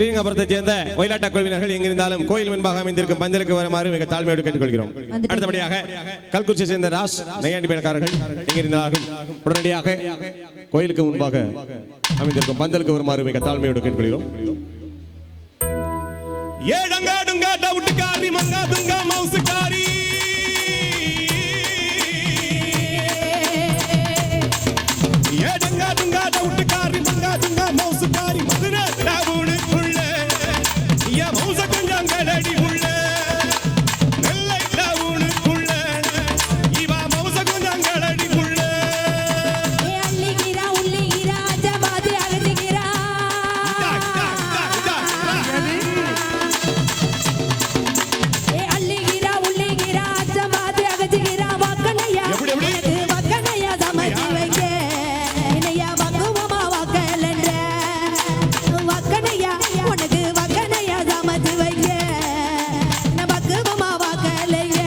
ஸ்ரீரங்கபுரத்தை சேர்ந்த ஒயிலாட்ட குழுவினர்கள் எங்கிருந்தாலும் கோயில் முன்பாக அமைந்திருக்கும் பந்தலுக்கு வருமாறு மிக தாழ்மையோடு கேட்டுக்கொள்கிறோம். அடுத்தபடியாக கல்குச்சியை சேர்ந்த ராஸ் நையாண்டி பேரக்காரர்கள் எங்கிருந்தாலும் உடனடியாக கோயிலுக்கு முன்பாக அமைந்திருக்கும் பந்தலுக்கு வருமாறு மிக தாழ்மையோடு கேட்டுக்கொள்கிறோம். ஏடங்காடுங்கா டவுட்டுக்காரி மங்காதுங்கா மவுசுக்காரி ஏடங்காடுங்கா டவுட்டுக்காரி மங்காதுங்கா மவுசுக்காரி மதுரை டவுனுக்குள்ள என் மவுச கொஞ்சம் கடடி உள்ள நெல்லை டவுனுக்குள்ள இவ மவுச கொஞ்சம் கடடி உள்ள அள்ளிகிறா உள்ளிகிறா அஜபாதி அழுதுகிறா அள்ளிகிறா உள்ளிகிறா அஜபாதி அழுதுகிறா வக்கனையா வக்கனையா சமைச்சு வைக்க இனையா வங்குவமா வக்கலன்ற வக்கனையா உனக்கு வக்கனையா சமைச்சு வைக்க நான் வங்குவமா வக்கலையே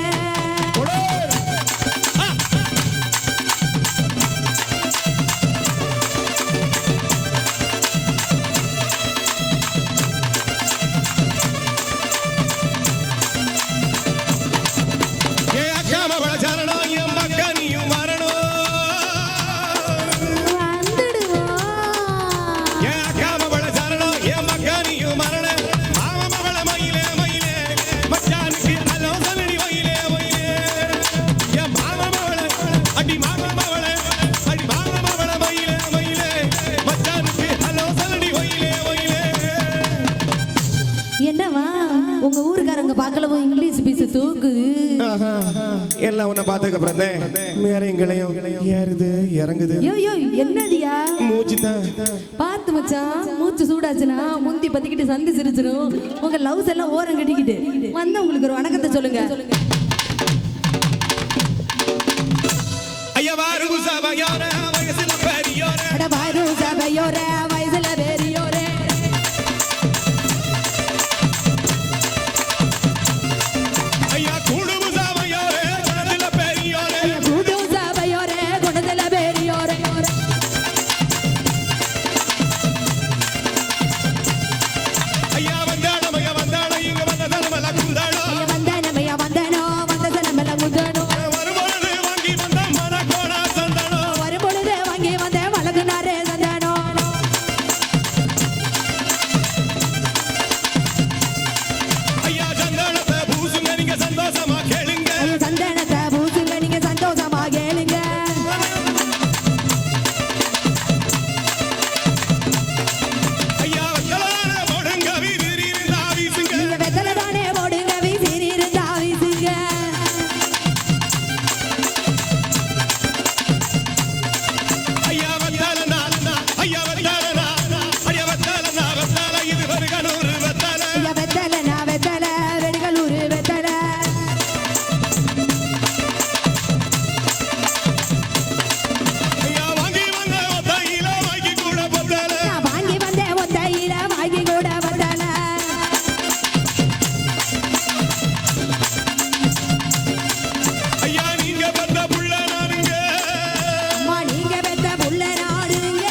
என்னவா உங்க ஊருக்காரங்க பார்க்கலவோ இங்கிலீஷ் பேச தூக்குது எல்லாம் உன்னை பார்த்ததுக்கு அப்புறம் வேற எங்களையும் ஏறுது இறங்குது யோ யோ என்னதியா மூச்சு தான் பார்த்து மச்சான் மூச்சு சூடாச்சுன்னா முந்தி பத்திக்கிட்டு சந்தி சிரிச்சிடும் உங்க லவ்ஸ் எல்லாம் ஓரம் கட்டிக்கிட்டு வந்து உங்களுக்கு ஒரு வணக்கத்தை சொல்லுங்க ஐயா வாரு சபையோர வயசுல பெரியோர அட வாரு சபையோர வயசுல பெரியோரே ஐயா குடும்ப சபையோர குணத்துல பெரியோர கூடு சபையோரே குணத்துல பெரியோரே ஐயா வந்தாட இங்க வந்த தர்மல குந்தாடா வந்தனமையா வந்தனோ வந்த சனமல முதனோ வருமானு வாங்கி வந்த மனகோணா சந்தனோ ஒரு பொழுது வாங்கி வந்த வழங்குனாரே சந்தனோ ஐயா சந்தனத்தை பூசுங்க நீங்க சந்தோஷமா கேளுங்க சந்தனத்தை பூசுங்க நீங்க சந்தோஷமா கேளுங்க ஐயா வந்தலான போடுங்க வீதிரி இருந்தா வீசுங்க நீங்க வெத்தல தானே போடுங்க வீசிரி இருந்தா வீசுங்க ஐயா வந்தாலனா ஐயா வந்தாலனா ஐயா வந்தாலனா வந்தால இது வருகனூர் வந்தால ஐயா வெத்தல நான் வெத்தல வெடிகளூர் வெத்தல ஐயா வாங்கி வந்த ஒத்தையில வாங்கி கூட பொம்பளல நான் வாங்கி வந்தேன் ஒத்தையில வாங்கி கூட வந்தல ஐயா நீங்க வந்த புள்ள நானுங்க அம்மா நீங்க பெத்த புள்ள நாடுங்க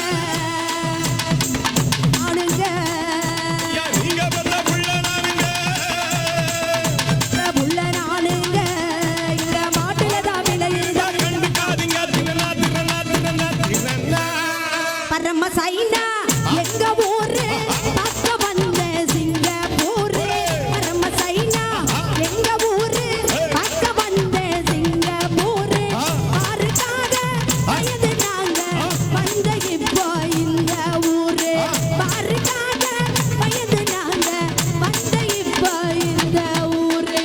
நாடுங்க ஐயா நீங்க வந்த புள்ள நானுங்க புள்ள நாடுங்க இந்த மாட்டுல தான் விளையுங்க கண்டுக்காதீங்க தின்னா பரம சைனா எங்க ஊரு பக்க வந்த சிங்கப்பூர் பரம சைனா எங்க ஊரு பக்க வந்த சிங்கப்பூர் ஆறுக்காக வயது நாங்க வந்த இப்போ இந்த ஊரு ஆறுக்காக வயது நாங்க வந்த இப்போ இந்த ஊரு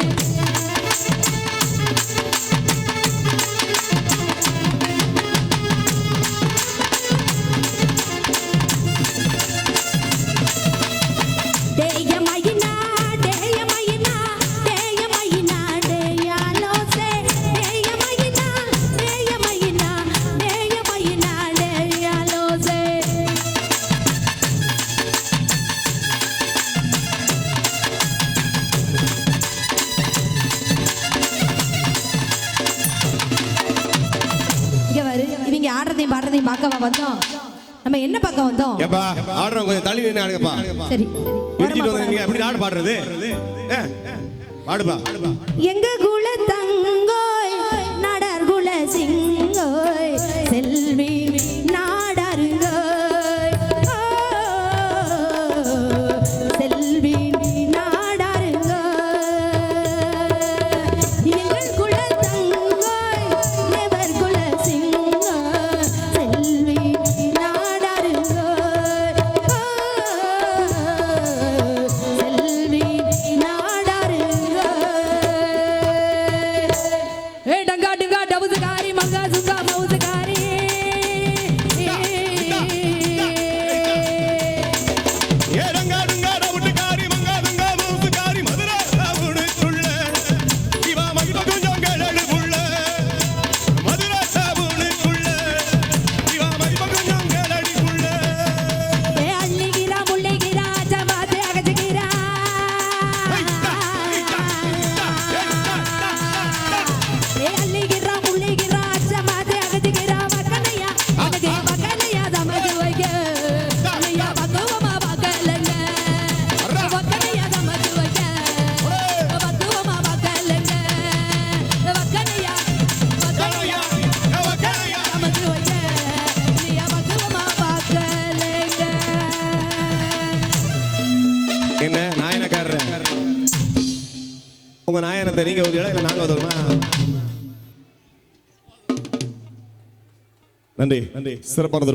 தேயமையினா தேயமையினா தேயமையினா தேயாலோசே தேயமையினா தேயமையினா தேயமையினா தேயாலோசே இங்க வரு இவங்க ஆடுறதையும் பாடுறதையும் பார்க்கவா வந்தோம் நம்ம என்ன பார்க்க வந்தோம்? ஏப்பா ஆடுறோம், கொஞ்சம் தள்ளி நின்று ஆடுங்கப்பா. சரி இடிச்சிட்டு வந்து நீங்க எப்படி ஆடு பாடுறது? பாடுப்பா. எங்க குல தங்கோய் நாடார் குல சிங்கோய் செல்வி நாடாருங்கோய் செல்வி நாடாருங்கோய் எங்கள் குல தங்கோய் நெவர் குல சிங்கோய் செல்வி நாடாருங்கோய் செல்வி டங்கா டங்கா டவுசுகாரி மங்கா சுங்கா மவுசுகாரி என்ன நாயனக்காரர், உங்க நாயனத்தை நீங்க ஒரு இடம், நாங்க வருமா? நன்றி, சிறப்பானது.